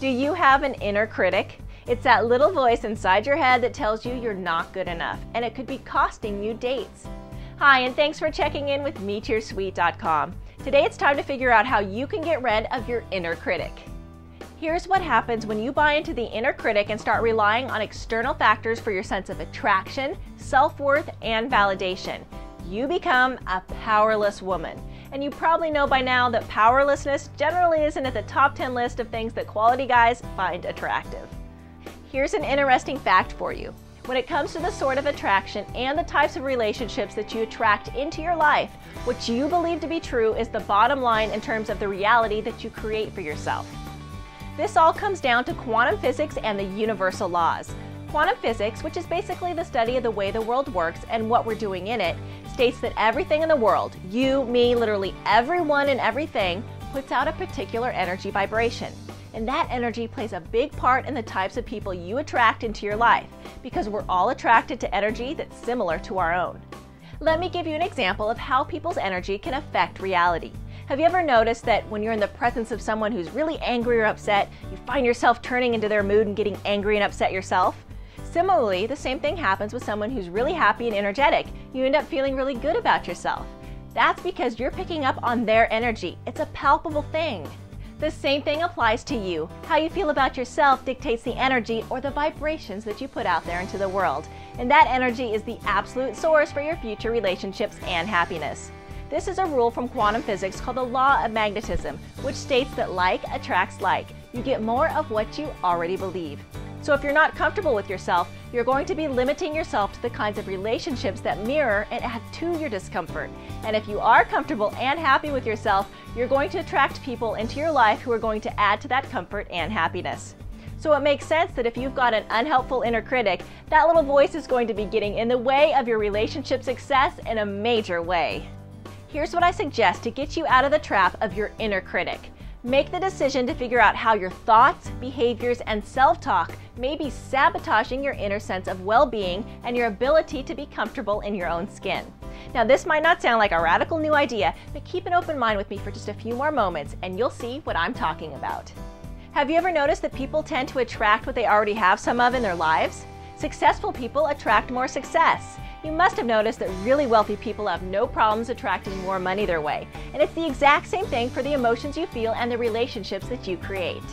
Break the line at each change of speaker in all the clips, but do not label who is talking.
Do you have an inner critic? It's that little voice inside your head that tells you you're not good enough, and it could be costing you dates. Hi, and thanks for checking in with MeetYourSweet.com. Today it's time to figure out how you can get rid of your inner critic. Here's what happens when you buy into the inner critic and start relying on external factors for your sense of attraction, self-worth, and validation. You become a powerless woman. And you probably know by now that powerlessness generally isn't at the top 10 list of things that quality guys find attractive. Here's an interesting fact for you. When it comes to the sort of attraction and the types of relationships that you attract into your life, what you believe to be true is the bottom line in terms of the reality that you create for yourself. This all comes down to quantum physics and the universal laws. Quantum physics, which is basically the study of the way the world works and what we're doing in it, states that everything in the world, you, me, literally everyone and everything, puts out a particular energy vibration. And that energy plays a big part in the types of people you attract into your life, because we're all attracted to energy that's similar to our own. Let me give you an example of how people's energy can affect reality. Have you ever noticed that when you're in the presence of someone who's really angry or upset, you find yourself turning into their mood and getting angry and upset yourself? Similarly, the same thing happens with someone who's really happy and energetic. You end up feeling really good about yourself. That's because you're picking up on their energy. It's a palpable thing. The same thing applies to you. How you feel about yourself dictates the energy or the vibrations that you put out there into the world. And that energy is the absolute source for your future relationships and happiness. This is a rule from quantum physics called the law of magnetism, which states that like attracts like. You get more of what you already believe. So if you're not comfortable with yourself, you're going to be limiting yourself to the kinds of relationships that mirror and add to your discomfort. And if you are comfortable and happy with yourself, you're going to attract people into your life who are going to add to that comfort and happiness. So it makes sense that if you've got an unhelpful inner critic, that little voice is going to be getting in the way of your relationship success in a major way. Here's what I suggest to get you out of the trap of your inner critic. Make the decision to figure out how your thoughts, behaviors, and self-talk may be sabotaging your inner sense of well-being and your ability to be comfortable in your own skin. Now, this might not sound like a radical new idea, but keep an open mind with me for just a few more moments and you'll see what I'm talking about. Have you ever noticed that people tend to attract what they already have some of in their lives? Successful people attract more success. You must have noticed that really wealthy people have no problems attracting more money their way. And it's the exact same thing for the emotions you feel and the relationships that you create.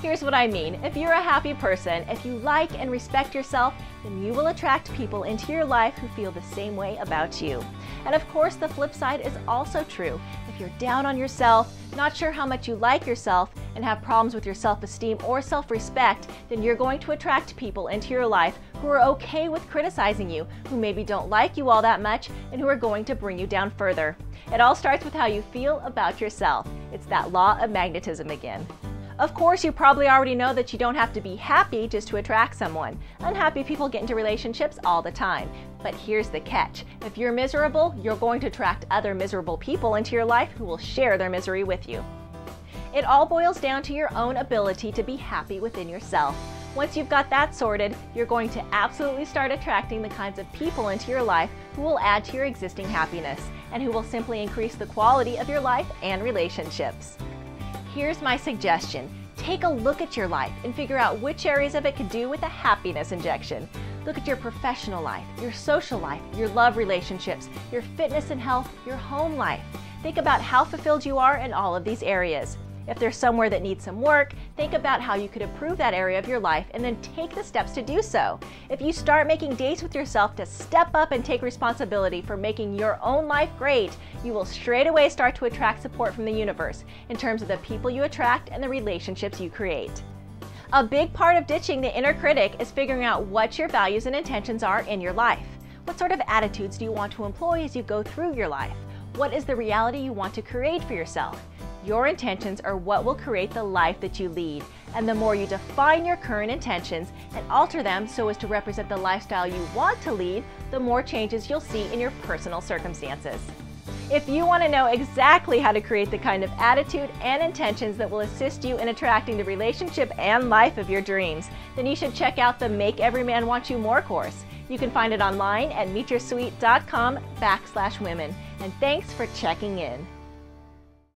Here's what I mean. If you're a happy person, if you like and respect yourself, then you will attract people into your life who feel the same way about you. And of course, the flip side is also true. If you're down on yourself, not sure how much you like yourself, and have problems with your self-esteem or self-respect, then you're going to attract people into your life who are okay with criticizing you, who maybe don't like you all that much, and who are going to bring you down further. It all starts with how you feel about yourself. It's that law of magnetism again. Of course, you probably already know that you don't have to be happy just to attract someone. Unhappy people get into relationships all the time. But here's the catch. If you're miserable, you're going to attract other miserable people into your life who will share their misery with you. It all boils down to your own ability to be happy within yourself. Once you've got that sorted, you're going to absolutely start attracting the kinds of people into your life who will add to your existing happiness and who will simply increase the quality of your life and relationships. Here's my suggestion. Take a look at your life and figure out which areas of it could do with a happiness injection. Look at your professional life, your social life, your love relationships, your fitness and health, your home life. Think about how fulfilled you are in all of these areas. If there's somewhere that needs some work, think about how you could improve that area of your life and then take the steps to do so. If you start making dates with yourself to step up and take responsibility for making your own life great, you will straight away start to attract support from the universe in terms of the people you attract and the relationships you create. A big part of ditching the inner critic is figuring out what your values and intentions are in your life. What sort of attitudes do you want to employ as you go through your life? What is the reality you want to create for yourself? Your intentions are what will create the life that you lead. And the more you define your current intentions and alter them so as to represent the lifestyle you want to lead, the more changes you'll see in your personal circumstances. If you want to know exactly how to create the kind of attitude and intentions that will assist you in attracting the relationship and life of your dreams, then you should check out the Make Every Man Want You More course. You can find it online at MeetYourSweet.com/women. And thanks for checking in.